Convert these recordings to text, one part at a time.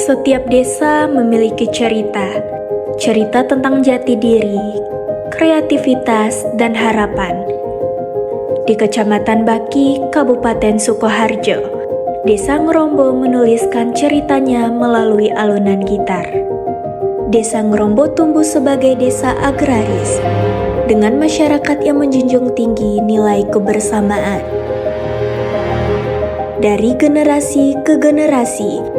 Setiap desa memiliki cerita tentang jati diri, kreativitas, dan harapan. Di Kecamatan Baki, Kabupaten Sukoharjo, Desa Ngerombo menuliskan ceritanya melalui alunan gitar. Desa Ngerombo tumbuh sebagai desa agraris, dengan masyarakat yang menjunjung tinggi nilai kebersamaan. Dari generasi ke generasi,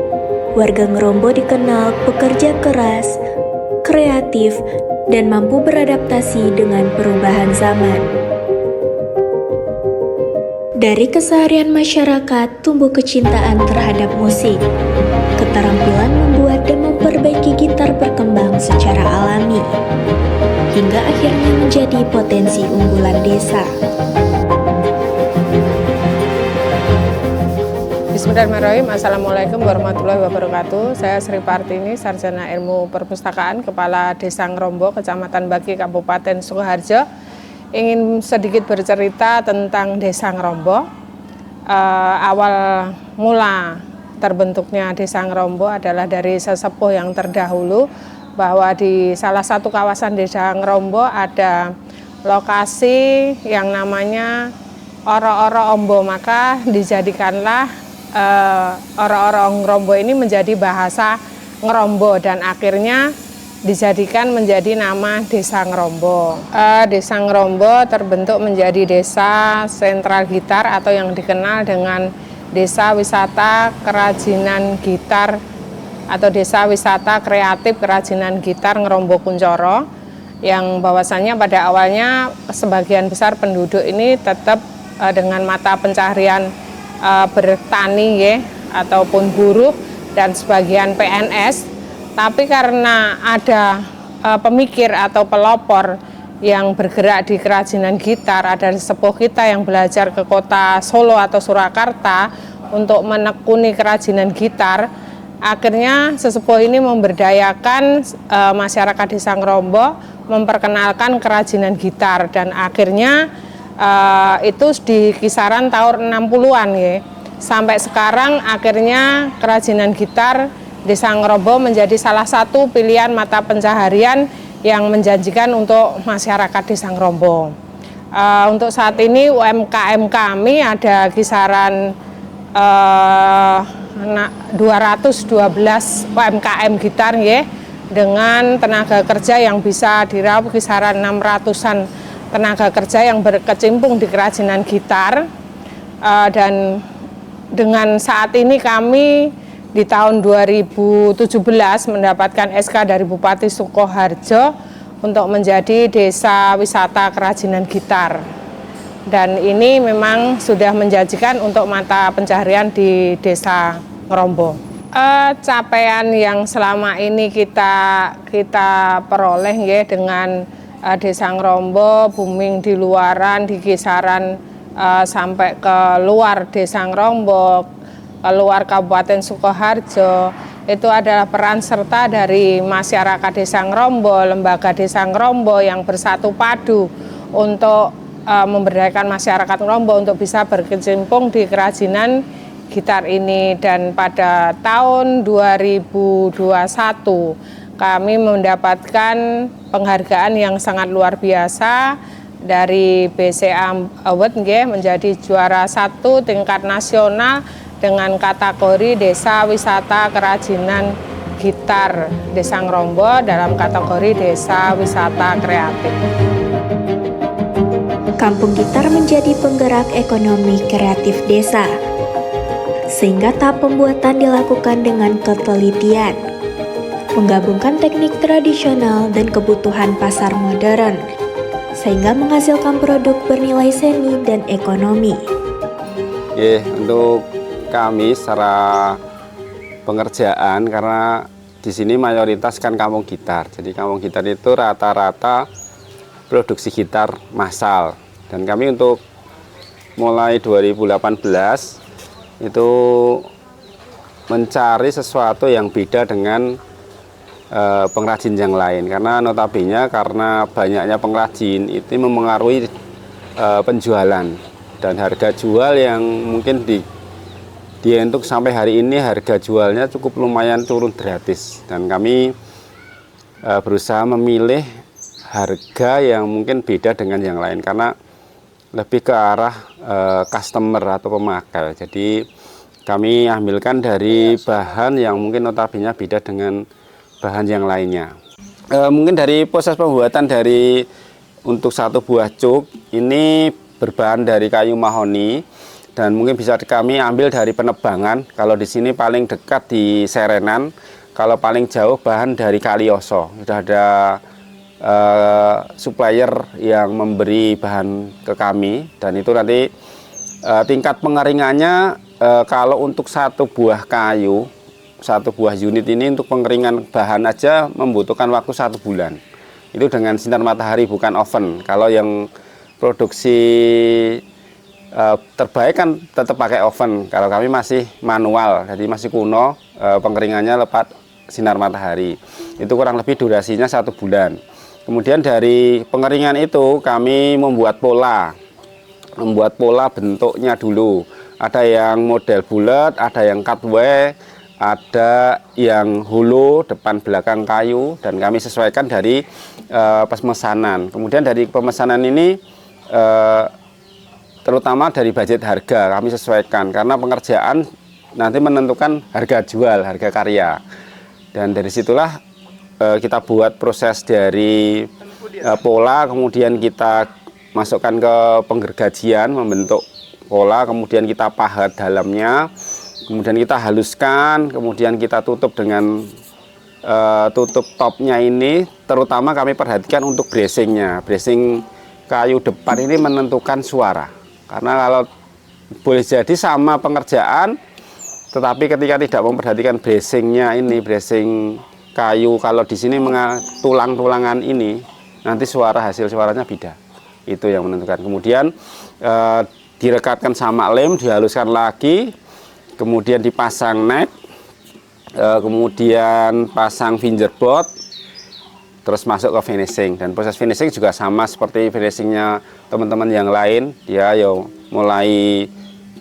warga Ngerombo dikenal pekerja keras, kreatif, dan mampu beradaptasi dengan perubahan zaman. Dari keseharian masyarakat tumbuh kecintaan terhadap musik. Keterampilan membuat dan memperbaiki gitar berkembang secara alami, hingga akhirnya menjadi potensi unggulan desa. Bismillahirrahmanirrahim. Assalamualaikum warahmatullahi wabarakatuh. Saya Sri Partini, Sarjana Ilmu Perpustakaan, Kepala Desa Ngerombo, Kecamatan Baki, Kabupaten Sukoharjo. Ingin sedikit bercerita tentang Desa Ngerombo. Awal mula terbentuknya Desa Ngerombo adalah dari sesepuh yang terdahulu, bahwa di salah satu kawasan Desa Ngerombo ada lokasi yang namanya Oro-oro Ombo, maka dijadikanlah Oro-oro Ngerombo ini menjadi bahasa Ngerombo dan akhirnya dijadikan menjadi nama Desa Ngerombo. Desa Ngerombo terbentuk menjadi desa sentral gitar atau yang dikenal dengan Desa Wisata Kerajinan Gitar atau Desa Wisata Kreatif Kerajinan Gitar Ngerombo Kuncoro, yang bahwasannya pada awalnya sebagian besar penduduk ini tetap dengan mata pencaharian bertani ya, ataupun buruh dan sebagian PNS. Tapi karena ada pemikir atau pelopor yang bergerak di kerajinan gitar, ada sesepuh kita yang belajar ke kota Solo atau Surakarta untuk menekuni kerajinan gitar, akhirnya sesepuh ini memberdayakan masyarakat Desa Ngerombo memperkenalkan kerajinan gitar, dan akhirnya itu di kisaran tahun 60-an ya. Sampai sekarang akhirnya kerajinan gitar Desa Ngerombo menjadi salah satu pilihan mata pencaharian yang menjanjikan untuk masyarakat Desa Ngerombo. Untuk saat ini UMKM kami ada kisaran 212 UMKM gitar ya, dengan tenaga kerja yang bisa diraup kisaran 600-an tenaga kerja yang berkecimpung di kerajinan gitar. Dan dengan saat ini kami di tahun 2017 mendapatkan SK dari Bupati Sukoharjo untuk menjadi Desa Wisata Kerajinan Gitar. Dan ini memang sudah menjanjikan untuk mata pencaharian di Desa Ngerombo. Capaian yang selama ini kita peroleh ya, dengan Desa Ngerombo booming di luaran, di kisaran sampai ke luar Desa Ngerombo, keluar Kabupaten Sukoharjo, itu adalah peran serta dari masyarakat Desa Ngerombo, lembaga Desa Ngerombo yang bersatu padu untuk memberdayakan masyarakat Ngerombo untuk bisa berkecimpung di kerajinan gitar ini. Dan pada tahun 2021 kami mendapatkan penghargaan yang sangat luar biasa dari BCA Award menjadi juara 1 tingkat nasional dengan kategori Desa Wisata Kerajinan Gitar Desa Ngerombo dalam kategori Desa Wisata Kreatif. Kampung gitar menjadi penggerak ekonomi kreatif desa, sehingga tahap pembuatan dilakukan dengan ketelitian, menggabungkan teknik tradisional dan kebutuhan pasar modern, sehingga menghasilkan produk bernilai seni dan ekonomi. Untuk kami secara pengerjaan, karena di sini mayoritas kan kampung gitar. Jadi kampung gitar itu rata-rata produksi gitar massal. Dan kami untuk mulai 2018 itu mencari sesuatu yang beda dengan pengrajin yang lain. Karena notabene karena banyaknya pengrajin itu memengaruhi penjualan dan harga jual yang mungkin dia untuk sampai hari ini harga jualnya cukup lumayan turun gratis, dan kami berusaha memilih harga yang mungkin beda dengan yang lain karena lebih ke arah customer atau pemakai. Jadi kami ambilkan dari bahan yang mungkin notabene beda dengan bahan yang lainnya. Mungkin dari proses pembuatan dari untuk satu buah cuk ini berbahan dari kayu mahoni, dan mungkin bisa kami ambil dari penebangan. Kalau di sini paling dekat di Serenan, kalau paling jauh bahan dari Kalioso. Sudah ada supplier yang memberi bahan ke kami, dan itu nanti tingkat pengeringannya kalau untuk satu buah kayu, satu buah unit ini untuk pengeringan bahan aja membutuhkan waktu 1 bulan. Itu dengan sinar matahari, bukan oven. Kalau yang produksi terbaik kan tetap pakai oven. Kalau kami masih manual, jadi masih kuno, pengeringannya lewat sinar matahari. Itu kurang lebih durasinya 1 bulan. Kemudian dari pengeringan itu kami membuat pola bentuknya dulu. Ada yang model bulat, ada yang cutway, ada yang hulu, depan belakang kayu, dan kami sesuaikan dari pemesanan. Kemudian dari pemesanan ini terutama dari budget harga kami sesuaikan, karena pengerjaan nanti menentukan harga jual, harga karya. Dan dari situlah kita buat proses dari pola, kemudian kita masukkan ke penggergajian, membentuk pola, kemudian kita pahat dalamnya, kemudian kita haluskan, kemudian kita tutup dengan tutup topnya ini. Terutama kami perhatikan untuk bracingnya. Bracing kayu depan ini menentukan suara, karena kalau boleh jadi sama pengerjaan, tetapi ketika tidak memperhatikan bracingnya ini, bracing kayu kalau di sini tulang-tulangan ini, nanti hasil suaranya beda. Itu yang menentukan. Kemudian direkatkan sama lem, dihaluskan lagi, kemudian dipasang neck, kemudian pasang fingerboard, terus masuk ke finishing. Dan proses finishing juga sama seperti finishingnya teman-teman yang lain. Dia mulai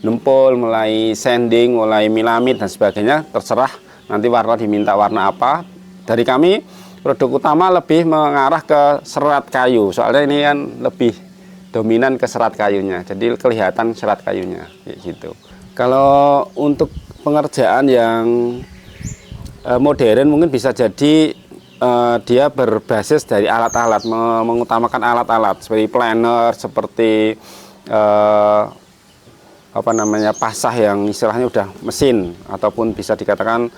nempel, mulai sanding, mulai milamid dan sebagainya, terserah nanti warna diminta warna apa. Dari kami produk utama lebih mengarah ke serat kayu, soalnya ini kan lebih dominan ke serat kayunya, jadi kelihatan serat kayunya gitu. Kalau untuk pengerjaan yang modern mungkin bisa jadi dia berbasis dari alat-alat, mengutamakan alat-alat seperti planer, seperti pasah yang istilahnya udah mesin, ataupun bisa dikatakan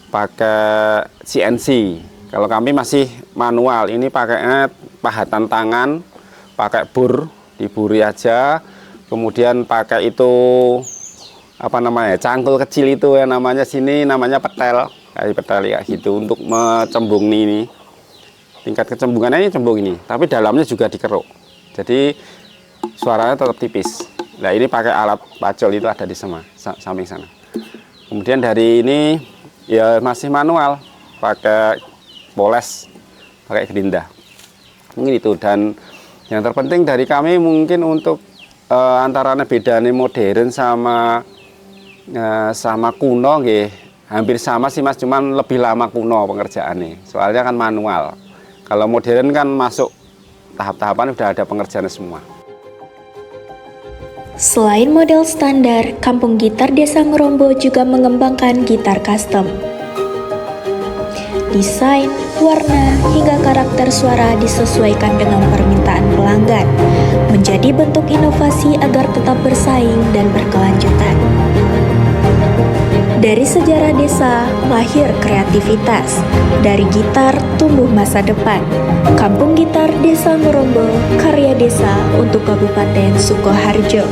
pakai CNC. Kalau kami masih manual, ini pakainya pahatan tangan, pakai bur, diburi aja, kemudian pakai itu cangkul kecil itu ya, namanya sini namanya petel, kayak petel ya gitu, untuk mencembung ini. Tingkat kecembungannya ini cembung ini, tapi dalamnya juga dikeruk, jadi suaranya tetap tipis. Nah ini pakai alat pacul, itu ada di samping sana. Kemudian dari ini ya masih manual, pakai poles, pakai gerinda, mungkin itu. Dan yang terpenting dari kami mungkin untuk antaranya bedanya modern sama kuno, hampir sama sih Mas, cuman lebih lama kuno pengerjaannya, soalnya kan manual. Kalau modern kan masuk tahap-tahapan, udah ada pengerjaannya semua. Selain model standar, Kampung Gitar Desa Ngerombo juga mengembangkan gitar custom. Desain, warna, hingga karakter suara disesuaikan dengan permintaan pelanggan, menjadi bentuk inovasi agar tetap bersaing dan berkelanjutan. Dari sejarah desa, lahir kreativitas. Dari gitar, tumbuh masa depan. Kampung Gitar Desa Ngerombo, karya desa untuk Kabupaten Sukoharjo.